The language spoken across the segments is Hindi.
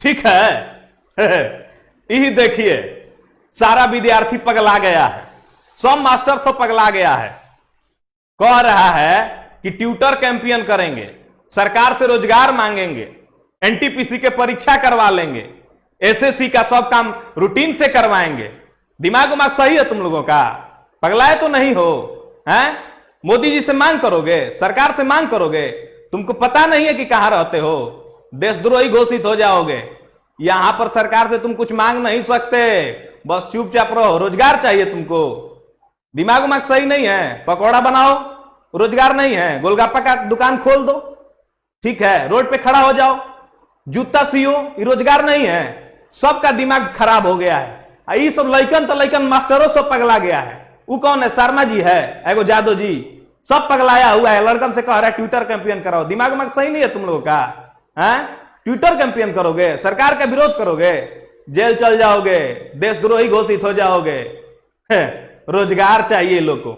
ठीक है। यही देखिए, सारा विद्यार्थी पगला गया है, सब मास्टर सब पगला गया है। कह रहा है कि ट्यूटर कैंपेन करेंगे, सरकार से रोजगार मांगेंगे, एनटीपीसी के परीक्षा करवा लेंगे, एसएससी का सब काम रूटीन से करवाएंगे। दिमाग उमाग सही है तुम लोगों का? पगलाए तो नहीं हो? हैं? मोदी जी से मांग करोगे, सरकार से मांग करोगे? तुमको पता नहीं है कि कहां रहते हो? देशद्रोही घोषित हो जाओगे। यहां पर सरकार से तुम कुछ मांग नहीं सकते, बस चुपचाप रहो। रोजगार चाहिए तुमको, दिमाग उमाग सही नहीं है? पकौड़ा बनाओ, रोजगार नहीं है, गोलगप्पा का दुकान खोल दो, ठीक है, रोड पे खड़ा हो जाओ, जूता सियो, ये रोजगार नहीं है। सबका दिमाग खराब हो गया है। ये सब लइकन तो लइकन मास्टरों सब पगला गया है। वो कौन है? शर्मा जी है, एगो जादव जी, सब पगलाया हुआ है। लड़कन से कह रहा है ट्विटर कैंपेन कराओ। दिमाग उमाग सही नहीं है तुम लोगों का? हैं? ट्विटर कैंपेन करोगे, सरकार का विरोध करोगे, जेल चल जाओगे, देशद्रोही घोषित हो जाओगे। रोजगार चाहिए लोग को।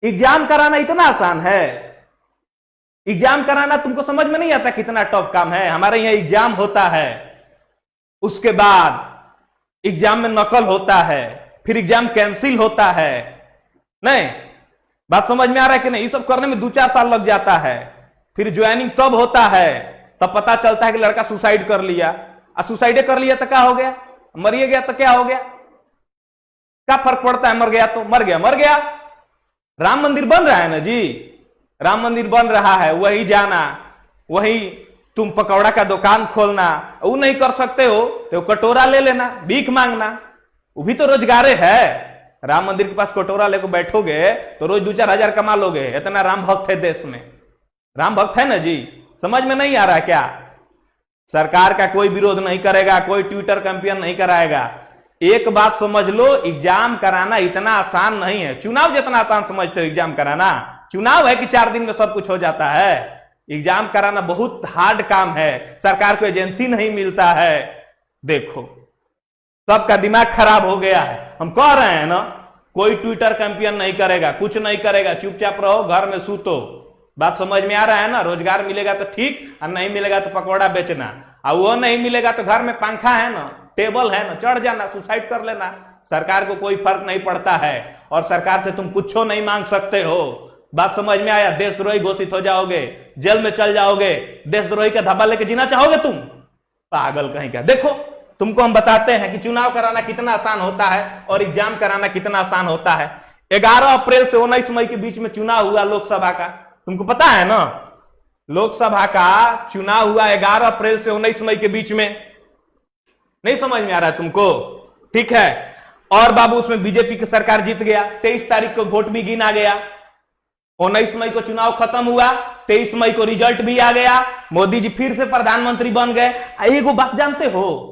एग्जाम कराना इतना आसान है? एग्जाम कराना तुमको समझ में नहीं आता कितना टफ काम है? हमारे यहाँ एग्जाम होता है, उसके बाद एग्जाम में नकल होता है, फिर एग्जाम कैंसिल होता है। नहीं, बात समझ में आ रहा है कि नहीं? ये सब करने में 2-4 साल लग जाता है। फिर ज्वाइनिंग तब होता है, तब पता चलता है कि लड़का सुसाइड कर लिया। सुसाइड कर लिया तो क्या हो गया? मरिए गया तो क्या हो गया? क्या फर्क पड़ता है? मर गया तो मर गया, मर गया। राम मंदिर बन रहा है ना जी, राम मंदिर बन रहा है, वही जाना, वही तुम पकौड़ा का दुकान खोलना। वो नहीं कर सकते हो तो कटोरा ले लेना, भीख मांगना, वो भी तो रोजगारे है। राम मंदिर के पास कटोरा लेकर बैठोगे तो रोज 2-4 हजार कमा लोगे। इतना राम भक्त है देश में, राम भक्त है ना जी? समझ में नहीं आ रहा क्या? सरकार का कोई विरोध नहीं करेगा, कोई ट्विटर कैंपेन नहीं कराएगा। एक बात समझ लो, एग्जाम कराना इतना आसान नहीं है। चुनाव जितना आसान समझते हो एग्जाम कराना, चुनाव है कि 4 दिन में सब कुछ हो जाता है। एग्जाम कराना बहुत हार्ड काम है, सरकार को एजेंसी नहीं मिलता है। देखो, सबका दिमाग खराब हो गया है। हम कह रहे हैं ना, कोई ट्विटर कैंपेन नहीं करेगा, कुछ नहीं करेगा, चुपचाप रहो, घर में सूतो। बात समझ में आ रहा है ना? रोजगार मिलेगा तो ठीक, और नहीं मिलेगा तो पकौड़ा बेचना, और वो नहीं मिलेगा तो घर में पंखा है ना, टेबल है ना, चढ़ जाना, सुसाइड कर लेना। सरकार को कोई फर्क नहीं पड़ता है, और सरकार से तुम कुछ नहीं मांग सकते हो। बात समझ में आया? देशद्रोही घोषित हो जाओगे, जेल में चल जाओगे, देशद्रोही का धब्बा लेके जीना चाहोगे तुम? पागल कहीं का। देखो, तुमको हम बताते हैं कि चुनाव कराना कितना आसान होता है और एग्जाम कराना कितना आसान होता है। 11 अप्रैल से 19 मई के बीच में चुनाव हुआ लोकसभा का, तुमको पता है ना? लोकसभा का चुनाव हुआ 11 अप्रैल से 19 मई के बीच में। नहीं समझ में आ रहा है तुमको? ठीक है। और बाबू, उसमें बीजेपी की सरकार जीत गया। 23 तारीख को वोट भी गिना गया। 19 मई को चुनाव खत्म हुआ, 23 मई को रिजल्ट भी आ गया। मोदी जी फिर से प्रधानमंत्री बन गए। एगो बात जानते हो,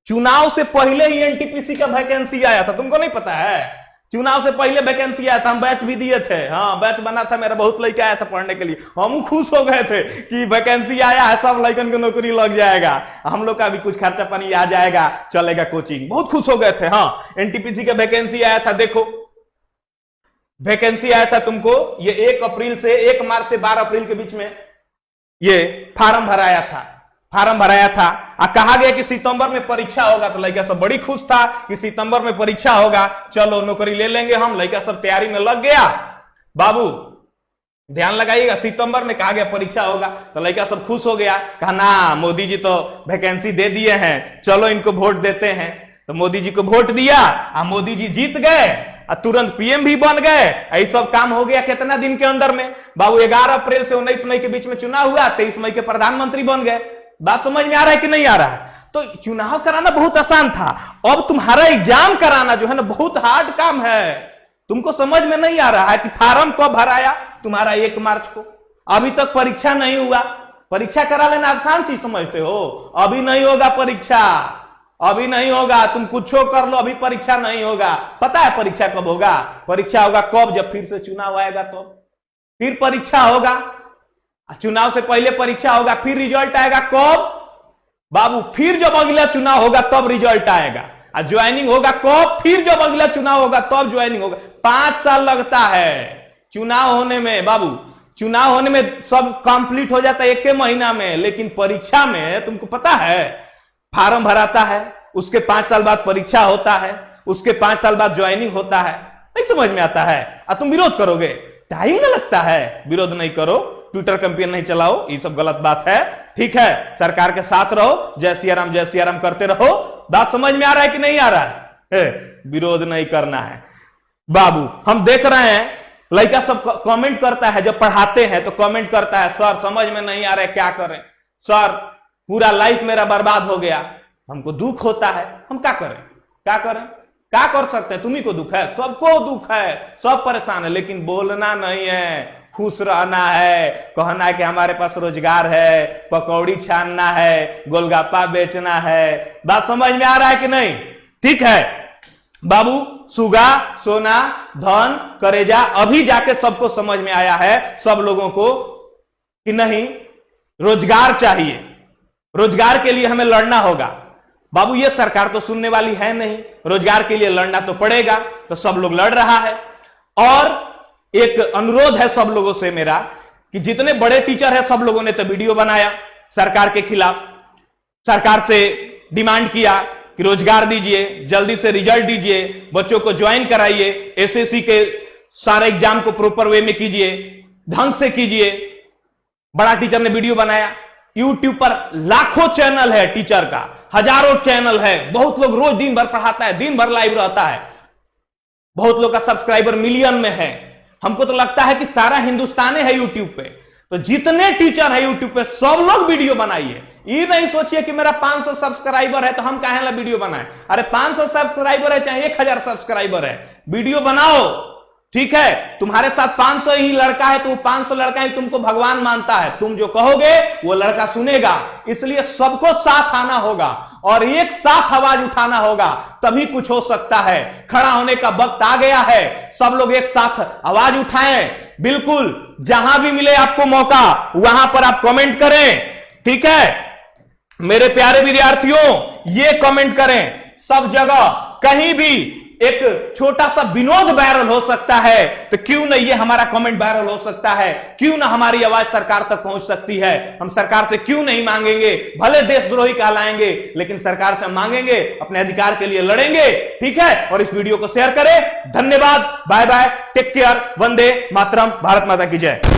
चुनाव से पहले ही एनटीपीसी का वैकेंसी आया था, तुमको नहीं पता है? चुनाव से पहले वैकेंसी आया था, हम बैच भी दिए थे। हाँ, बैच बना था मेरा, बहुत लड़के आया था पढ़ने के लिए। हम खुश हो गए थे कि वैकेंसी आया है, सब लड़कन को नौकरी लग जाएगा, हम लोग का भी कुछ खर्चा पानी आ जाएगा, चलेगा कोचिंग। बहुत खुश हो गए थे। हाँ, एनटीपीसी का वैकेंसी आया था। देखो, वैकेंसी आया था तुमको, ये 1 मार्च से 12 अप्रैल के बीच में ये फार्म भराया था। फार्म भराया था और कहा गया कि सितंबर में परीक्षा होगा। तो लड़का सब बड़ी खुश था कि सितंबर में परीक्षा होगा, चलो नौकरी ले लेंगे हम। लड़का सब तैयारी में लग गया। बाबू ध्यान लगाइएगा, सितंबर में कहा गया परीक्षा होगा, तो लड़का सब खुश हो गया। कहा ना, मोदी जी तो वैकेंसी दे दिए हैं, चलो इनको वोट देते हैं। तो मोदी जी को वोट दिया और मोदी जी जीत गए और तुरंत पीएम भी बन गए। यही सब काम हो गया कितना दिन के अंदर में बाबू? 11 अप्रैल से 19 मई के बीच में चुनाव हुआ, 23 मई के प्रधानमंत्री बन गए। बात समझ में आ रहा है कि नहीं आ रहा है? तो चुनाव कराना बहुत आसान था, अब तुम्हारा एग्जाम कराना जो है ना बहुत हार्ड काम है। तुमको समझ में नहीं आ रहा है कि फार्म कब भराया तुम्हारा? 1 मार्च को। अभी तक परीक्षा नहीं हुआ। परीक्षा करा लेना आसान सी समझते हो? अभी नहीं होगा परीक्षा, अभी नहीं होगा। तुम कुछ कर लो, अभी परीक्षा नहीं होगा। पता है परीक्षा कब होगा? परीक्षा होगा कब? जब फिर से चुनाव आएगा तो फिर परीक्षा होगा। चुनाव से पहले परीक्षा होगा, फिर रिजल्ट आएगा कब बाबू? फिर जब अगला चुनाव होगा तब रिजल्ट आएगा। और ज्वाइनिंग होगा कब? फिर जब अगला चुनाव होगा तब ज्वाइनिंग होगा। 5 साल लगता है चुनाव होने में बाबू। चुनाव होने में सब कंप्लीट हो जाता है एक के महीना में, लेकिन परीक्षा में तुमको पता है फार्म भराता है, उसके 5 साल बाद परीक्षा होता है, उसके 5 साल बाद ज्वाइनिंग होता है, नहीं समझ में आता है और तुम विरोध करोगे, टाइम ना लगता है। विरोध नहीं करो, ट्विटर कैंपेन नहीं चलाओ, ये सब गलत बात है। ठीक है, सरकार के साथ रहो, जय सिया राम करते रहो। बात समझ में आ रहा है कि नहीं आ रहा है? विरोध नहीं करना है बाबू। हम देख रहे हैं लड़का सब कमेंट करता है, जब पढ़ाते हैं तो कमेंट करता है, सर समझ में नहीं आ रहा है क्या करें, सर पूरा लाइफ मेरा बर्बाद हो गया। हमको दुख होता है, हम क्या करें, क्या करें, क्या कर सकते हैं? तुम्ही को दुख है, सबको दुख है, सब परेशान है, लेकिन बोलना नहीं है, खुश रहना है, कहना है कि हमारे पास रोजगार है, पकौड़ी छानना है, गोलगप्पा बेचना है। बात समझ में आ रहा है कि नहीं? ठीक है बाबू, सुगा, सोना, धन, करेजा, अभी जाके सबको समझ में आया है, सब लोगों को, कि नहीं रोजगार चाहिए, रोजगार के लिए हमें लड़ना होगा। बाबू ये सरकार तो सुनने वाली है नहीं, रोजगार के लिए लड़ना तो पड़ेगा, तो सब लोग लड़ रहा है। और एक अनुरोध है सब लोगों से मेरा कि जितने बड़े टीचर है सब लोगों ने तो वीडियो बनाया सरकार के खिलाफ, सरकार से डिमांड किया कि रोजगार दीजिए, जल्दी से रिजल्ट दीजिए, बच्चों को ज्वाइन कराइए, एसएससी के सारे एग्जाम को प्रॉपर वे में कीजिए, ढंग से कीजिए। बड़ा टीचर ने वीडियो बनाया, यूट्यूब पर लाखों चैनल है टीचर का, हजारों चैनल है, बहुत लोग रोज दिन भर पढ़ाता है, दिन भर लाइव रहता है, बहुत लोग का सब्सक्राइबर मिलियन में है। हमको तो लगता है कि सारा हिंदुस्तान है यूट्यूब पे, तो जितने टीचर है यूट्यूब पे सब लोग वीडियो बनाइए। ये नहीं सोचिए कि मेरा 500 सब्सक्राइबर है तो हम काहे ला वीडियो बनाए। अरे 500 सब्सक्राइबर है चाहे 1000 सब्सक्राइबर है, वीडियो बनाओ। ठीक है, तुम्हारे साथ 500 ही लड़का है तो वो 500 लड़का ही तुमको भगवान मानता है, तुम जो कहोगे वो लड़का सुनेगा। इसलिए सबको साथ आना होगा और एक साथ आवाज उठाना होगा, तभी कुछ हो सकता है। खड़ा होने का वक्त आ गया है, सब लोग एक साथ आवाज उठाएं। बिल्कुल जहां भी मिले आपको मौका वहां पर आप कमेंट करें। ठीक है मेरे प्यारे विद्यार्थियों, ये कमेंट करें सब जगह, कहीं भी एक छोटा सा विनोद वायरल हो सकता है तो क्यों ना ये हमारा कमेंट वायरल हो सकता है, क्यों ना हमारी आवाज सरकार तक पहुंच सकती है। हम सरकार से क्यों नहीं मांगेंगे, भले देशद्रोही कहलाएंगे लेकिन सरकार से मांगेंगे, अपने अधिकार के लिए लड़ेंगे। ठीक है, और इस वीडियो को शेयर करें। धन्यवाद, bye bye, take care, Vande Mataram, Bharat माता की जय।